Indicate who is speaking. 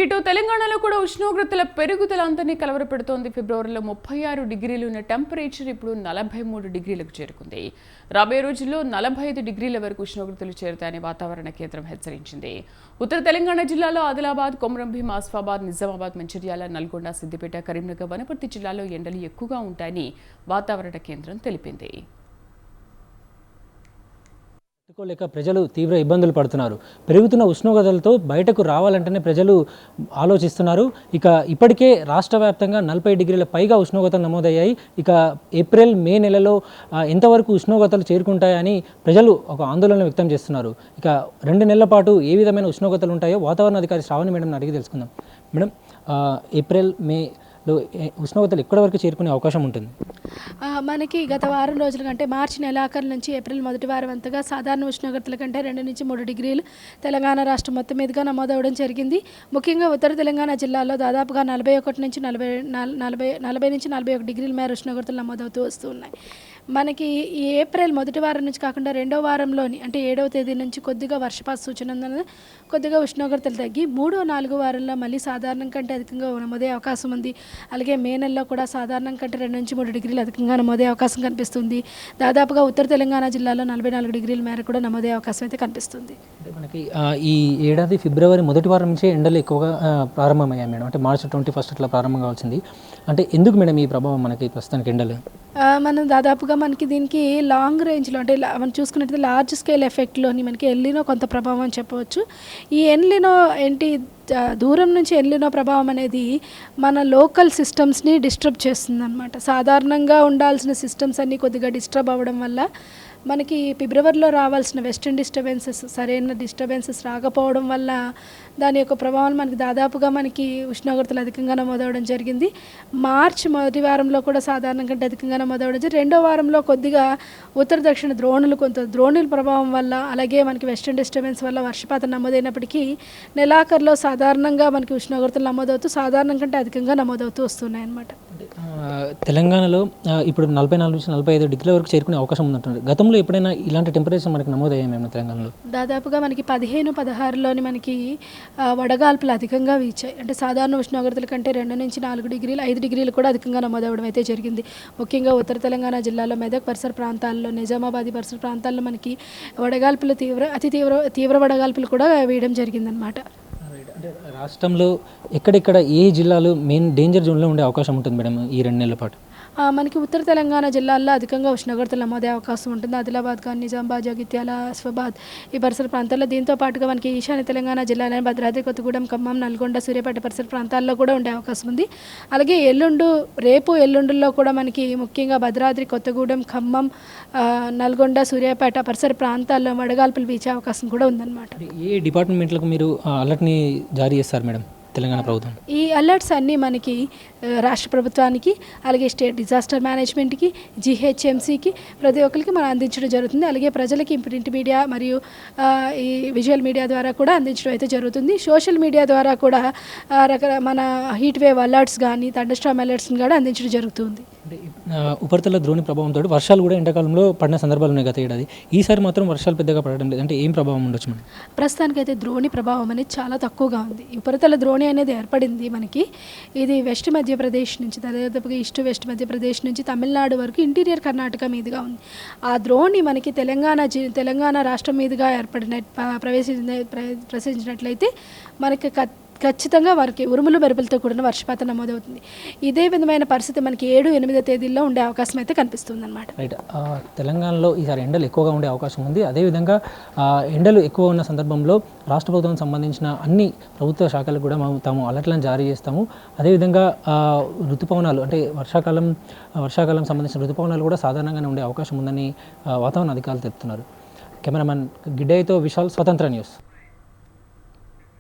Speaker 1: ఇటు తెలంగాణలో కూడా ఉష్ణోగ్రతల పెరుగుదల అంతని కలవరపెడుతోంది. ఫిబ్రవరిలో 36 డిగ్రీలు ఉన్న టెంపరేచర్ ఇప్పుడు 43 డిగ్రీలకు చేరుకుంది. రాబోయే రోజుల్లో 45 డిగ్రీల వరకు ఉష్ణోగ్రతలు చేరుతాయని వాతావరణ కేంద్రం హెచ్చరించింది. ఉత్తర తెలంగాణ జిల్లాలో ఆదిలాబాద్, కొమరంభీం, ఆసిఫాబాద్, నిజామాబాద్, మంచిర్యాల, నల్గొండ, సిద్దిపేట, కరీంనగర్, వనపర్తి జిల్లాలో ఎండలు ఎక్కువగా ఉంటాయని వాతావరణ కేంద్రం తెలిపింది.
Speaker 2: తట్టుకోలేక ప్రజలు తీవ్ర ఇబ్బందులు పడుతున్నారు. పెరుగుతున్న ఉష్ణోగ్రతలతో బయటకు రావాలంటేనే ప్రజలు ఆలోచిస్తున్నారు. ఇక ఇప్పటికే రాష్ట్ర వ్యాప్తంగా 40 డిగ్రీల పైగా ఉష్ణోగ్రతలు నమోదయ్యాయి. ఇక ఏప్రిల్, మే నెలలో ఎంతవరకు ఉష్ణోగ్రతలు చేరుకుంటాయని ప్రజలు ఒక ఆందోళన వ్యక్తం చేస్తున్నారు. ఇక 2 నెలల పాటు ఏ విధమైన ఉష్ణోగ్రతలు ఉంటాయో వాతావరణ అధికారి శ్రావణి మేడం అడిగి తెలుసుకుందాం. మేడం, ఏప్రిల్, మేలో ఉష్ణోగ్రతలు ఎక్కడి వరకు చేరుకునే అవకాశం ఉంటుంది?
Speaker 3: మనకి గత వారం రోజుల కంటే మార్చి నెలాఖరు నుంచి ఏప్రిల్ మొదటి వారం అంతగా సాధారణ ఉష్ణోగ్రతల కంటే 2 నుంచి 3 డిగ్రీలు తెలంగాణ రాష్ట్రం మొత్తం మీదుగా నమోదవడం జరిగింది. ముఖ్యంగా ఉత్తర తెలంగాణ జిల్లాలో దాదాపుగా 41 నుంచి 41 డిగ్రీల మేర ఉష్ణోగ్రతలు నమోదవుతూ వస్తూ ఉన్నాయి. మనకి ఈ ఏప్రిల్ మొదటి వారం నుంచి కాకుండా రెండో వారంలోని అంటే 7వ తేదీ నుంచి కొద్దిగా వర్షపాత సూచన ఉన్నది. కొద్దిగా ఉష్ణోగ్రతలు తగ్గి 3, 4 వారంలో మళ్ళీ సాధారణం కంటే అధికంగా నమోదయ్యే అవకాశం ఉంది. అలాగే మే నెలలో కూడా సాధారణం కంటే 2 నుంచి 3 డిగ్రీలు అధికంగా నమోదయ్యే అవకాశం కనిపిస్తుంది. దాదాపుగా ఉత్తర తెలంగాణ జిల్లాలో 44 డిగ్రీల మేర కూడా నమోదయ్యే అవకాశం అయితే కనిపిస్తుంది.
Speaker 2: మనకి ఈ ఏడాది ఫిబ్రవరి మొదటి వారం నుంచే ఎండలు ఎక్కువగా ప్రారంభమయ్యాయి మేడం. అంటే మార్చి 21 అట్లా ప్రారంభం కావాల్సింది. అంటే ఎందుకు మేడం ఈ ప్రభావం మనకి ప్రస్తుతానికి ఎండలు?
Speaker 3: మనం దాదాపుగా మనకి దీనికి లాంగ్ రేంజ్లో అంటే మనం చూసుకున్నట్లయితే లార్జ్ స్కేల్ ఎఫెక్ట్లోని మనకి ఎల్లినో కొంత ప్రభావం అని చెప్పవచ్చు. ఈ ఎల్లినో ఏంటి, దూరం నుంచి ఎల్లినో ప్రభావం అనేది మన లోకల్ సిస్టమ్స్ని డిస్టర్బ్ చేస్తుంది అనమాట. సాధారణంగా ఉండాల్సిన సిస్టమ్స్ అన్నీ కొద్దిగా డిస్టర్బ్ అవ్వడం వల్ల మనకి ఫిబ్రవరిలో రావాల్సిన వెస్టర్న్ డిస్టర్బెన్సెస్ సరైన డిస్టర్బెన్సెస్ రాకపోవడం వల్ల దాని యొక్క ప్రభావం మనకి దాదాపుగా మనకి ఉష్ణోగ్రతలు అధికంగా నమోదవడం జరిగింది. మార్చి మొదటి వారంలో కూడా సాధారణం కంటే అధికంగా నమోదవడం జరిగింది. రెండో వారంలో కొద్దిగా ఉత్తర దక్షిణ ద్రోణుల ప్రభావం వల్ల అలాగే మనకి వెస్టర్న్ డిస్టర్బెన్స్ వల్ల వర్షపాతం నమోదైనప్పటికీ నెలాఖరులో సాధారణంగా మనకి ఉష్ణోగ్రతలు నమోదవుతూ సాధారణం కంటే అధికంగా నమోదవుతూ వస్తున్నాయి అన్నమాట.
Speaker 2: తెలంగాణలో ఇప్పుడు 44 నుంచి 45 డిగ్రీల వరకు చేరుకునే అవకాశం ఉందంటున్నారు. గతంలో ఎప్పుడైనా ఇలాంటి టెంపరేచర్ మనకి నమోదయ్యాయి మేము తెలంగాణలో?
Speaker 3: దాదాపుగా మనకి 15, 16లోని మనకి వడగాల్పులు అధికంగా వీచాయి. అంటే సాధారణ ఉష్ణోగ్రతల కంటే 2 నుంచి 4 డిగ్రీలు, 5 డిగ్రీలు కూడా అధికంగా నమోదవడం అయితే జరిగింది. ముఖ్యంగా ఉత్తర తెలంగాణ జిల్లాలో మెదక్ పరిసర ప్రాంతాల్లో, నిజామాబాద్ పరిసర ప్రాంతాల్లో మనకి వడగాల్పులు తీవ్ర వడగాల్పులు కూడా వేయడం జరిగిందనమాట.
Speaker 2: అంటే రాష్ట్రంలో ఎక్కడెక్కడ ఏ జిల్లాలు మెయిన్ డేంజర్ జోన్లో ఉండే అవకాశం ఉంటుంది మేడం ఈ 2 నెలల పాటు?
Speaker 3: మనకి ఉత్తర తెలంగాణ జిల్లాల్లో అధికంగా ఉష్ణోగ్రతలు నమోదే అవకాశం ఉంటుంది. ఆదిలాబాద్ కానీ, నిజామాబాద్, జగిత్యాల, ఆసిఫాబాద్ ఈ పరిసర ప్రాంతాల్లో, దీంతో పాటుగా మనకి ఈశాన్య తెలంగాణ జిల్లాలైన భద్రాద్రి కొత్తగూడెం, ఖమ్మం, నల్గొండ, సూర్యాపేట పరిసర ప్రాంతాల్లో కూడా ఉండే అవకాశం ఉంది. అలాగే రేపు ఎల్లుండుల్లో కూడా మనకి ముఖ్యంగా భద్రాద్రి కొత్తగూడెం, ఖమ్మం, నల్గొండ, సూర్యాపేట పరిసర ప్రాంతాల్లో వడగాల్పులు వీచే అవకాశం కూడా ఉందన్నమాట.
Speaker 2: ఏ డిపార్ట్మెంట్లకు మీరు అలర్ట్ని జారీ చేస్తారు మేడం తెలంగాణ ప్రభుత్వం?
Speaker 3: ఈ అలర్ట్స్ అన్నీ మనకి రాష్ట్ర ప్రభుత్వానికి, అలాగే స్టేట్ డిజాస్టర్ మేనేజ్మెంట్కి, GHMCకి ప్రతి ఒక్కరికి మనం అందించడం జరుగుతుంది. అలాగే ప్రజలకి ప్రింట్ మీడియా మరియు ఈ విజువల్ మీడియా ద్వారా కూడా అందించడం అయితే జరుగుతుంది. సోషల్ మీడియా ద్వారా కూడా మన హీట్ వేవ్ అలర్ట్స్ కానీ, థండర్స్టార్మ్ అలర్ట్స్ని కూడా అందించడం జరుగుతుంది.
Speaker 2: ఉపరితల ద్రోణి ప్రభావంతో వర్షాలు కూడా ఎండాకాలంలో పడిన సందర్భాలు ఉన్నాయి గత ఏడాది. ఈసారి మాత్రం వర్షాలు పెద్దగా పడడం లేదు. అంటే ఏం ప్రభావం ఉండొచ్చు మనం?
Speaker 3: ప్రస్తుతానికైతే ద్రోణి ప్రభావం అనేది చాలా తక్కువగా ఉంది. ఉపరితల ద్రోణి అనేది ఏర్పడింది మనకి. ఇది వెస్ట్ మధ్యప్రదేశ్ నుంచి, దాదాపుగా ఈస్ట్ వెస్ట్ మధ్యప్రదేశ్ నుంచి తమిళనాడు వరకు ఇంటీరియర్ కర్ణాటక మీదుగా ఉంది. ఆ ద్రోణి మనకి తెలంగాణ రాష్ట్రం మీదుగా ప్రవేశించినట్లయితే మనకి ఖచ్చితంగా వారికి ఉరుములు మెరుపులతో కూడిన వర్షపాతం నమోదవుతుంది. ఇదే విధమైన పరిస్థితి మనకి 7, 8 తేదీల్లో ఉండే అవకాశం అయితే కనిపిస్తుంది అనమాట.
Speaker 2: రైట్. తెలంగాణలో ఈసారి ఎండలు ఎక్కువగా ఉండే అవకాశం ఉంది. అదేవిధంగా ఎండలు ఎక్కువ ఉన్న సందర్భంలో రాష్ట్ర ప్రభుత్వం సంబంధించిన అన్ని ప్రభుత్వ శాఖలకు కూడా తాము అలర్ట్లను జారీ చేస్తాము. అదేవిధంగా ఋతుపవనాలు అంటే వర్షాకాలం సంబంధించిన ఋతుపవనాలు కూడా సాధారణంగానే ఉండే అవకాశం ఉందని వాతావరణ అధికారులు చెప్తున్నారు. కెమెరామెన్ గిడ్డయ్యతో విశాల్, స్వతంత్ర న్యూస్.